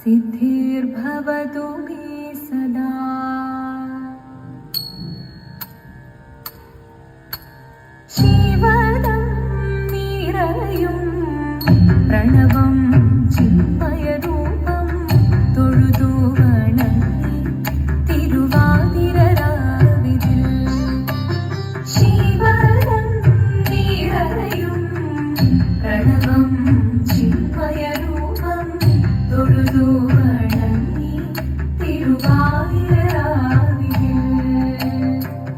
सिद्धिर्भवतु मे सदा। शिवदं निरयुं प्रणवं चिन्मयरूपं തൊഴുതു വണങ്ങി തിരുവാതിരരാവിതിൽ. ശിവദം നിറയും പ്രണവം ചിന്മയരൂപം തൊഴുതു വണങ്ങി തിരുവാതിരരാവിതിൽ.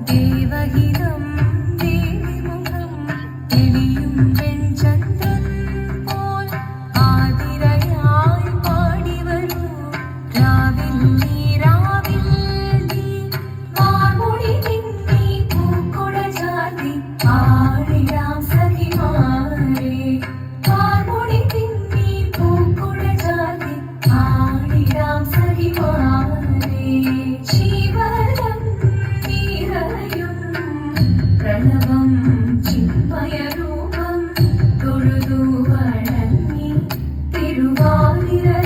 ദേവഹിതം ദേവിമുഖം തെളിയും വെൺചന്ദ്രൻ പോൽ ആതിരയായി പാടിവരൂ രാവിൽ നീ രാവിൽ നീ. മാർമുടി നിന്നി പൂക്കുട ചാർത്തി ആടിടാം സഖിമാരെ. മാർമുടി നിന്നി പൂക്കുട ചാർത്തി ആടിടാം സഖിമാരെ. ശിവദം നിറയും പ്രണവം ചിന്മയരൂപം തൊഴുതു വണങ്ങി തിരുവാതിരരാവിതിൽ.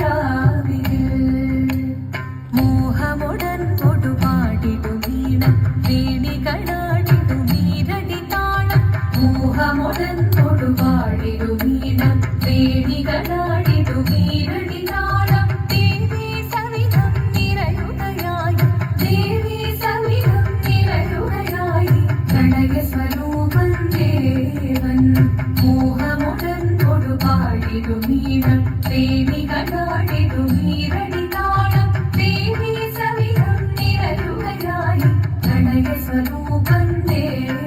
മോഹമുടൻ കൊടുപാടിടു വീണം വേണികളാടിടു നീരടി താളം. മോഹമുടൻ കൊടുപാടിടു വീണം വേണികളാടിടു നീരടി താളം. ദേവി സവിധം നിറയുകയായി ദേവി സവിധം നിറയുകയായി പ്രണയ സ്വരൂപൻ ദേവൻ. മോഹമുടൻ കൊടുപാടിടു വീണം വേണികളാടിടു നീരടി താളം. ദേവി സവിധം നിറയുകയായി പ്രണയ സ്വരൂപൻ ദേവൻ.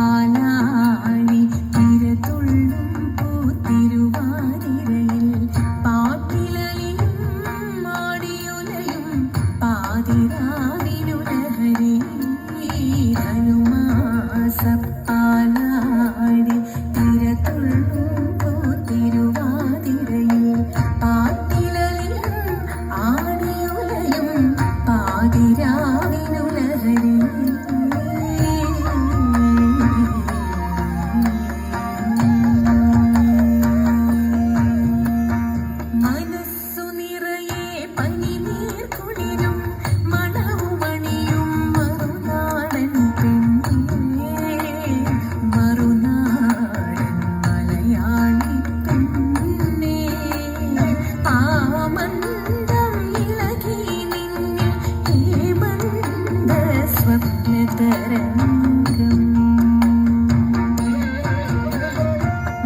ധനുമാസപ്പാലാഴി തിരതുള്ളും പൂത്തിരുവാതിരയിൽ പാട്ടിലലിയും മാടിയുലയും പാതിരാവിനുലഹരി. ധനുമാസപ്പാലാഴി തിരതുള്ളും പൂത്തിരുവാതിരയിൽ പാട്ടിലലിയും ആടിയുലയും പാതിരാവിനുലഹരി. മനസ്സു നിറയെ പനിനീർ കുളിരും മണവുമണിയും മറുനാടൻ പെണ്ണേ. മറുനാടൻ മലയാളി പെണ്ണേ. ആമന്ദം ഇളകി നിന്നിൽ ഹേമന്ത സ്വപ്നതരംഗം.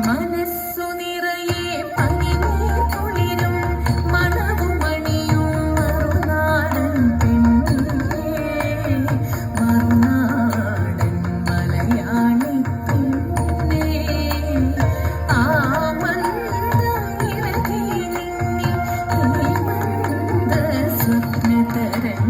മനസ്സു നിറയെ പനിനീർ കുളിരും മണവുമണിയും മറുനാടൻ പെണ്ണേ. മറുനാടൻ മലയാളി പെണ്ണേ. ആമന്ദം ഇളകി നിന്നിൽ ഹേമന്ത സ്വപ്നതരംഗം.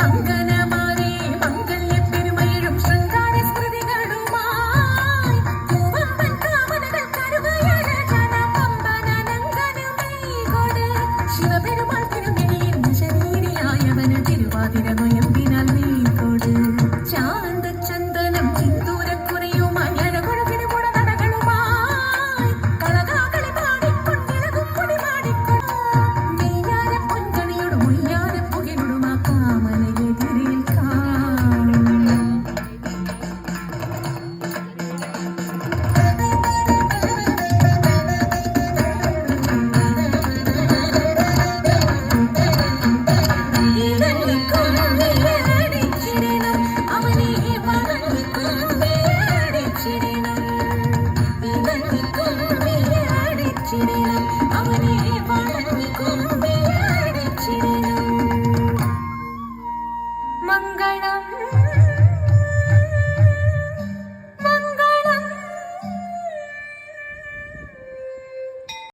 അങ്കനമാരെ മംഗല്യപ്പെരുമയിലും ശൃംഗാരസ്മൃതികളുമായി പൂവമ്പൻ കാമനകൾ കരുവയഴ ജനപമ്പനനങ്കനുമൈകൊട്. ശിവപെരുമാൾ തിരുമെനിയിൽ ശരീരിയായവന് തിരുവാതിര നൊയമ്പിനാൽ നീക്കൊട്. ചാന്തചന്ദനം സിന്ദൂരക്കുറിയുമായി അഴകൊഴുകിന് മുടനടകളുമായി കളകാകളി പാടിക്കൊണ്ടിളകും പൊടി പാടിക്കൊണ്ട്. നെയ്യാര പൊൻകണിയോടും ഉയ്യാര പുകിലൊടും ആ കാമനയെതിരിൽ കാണും. ഇതളിക്കൊള്ളിയടിച്ചിടണം അവനെ വളഞ്ഞിക്കൊള്ളിയടിച്ചിടണം. ഇതളിക്കൊള്ളിയടിച്ചിടണം അവനെ വളഞ്ഞിക്കൊള്ളിയടിച്ചിടണം. മംഗളം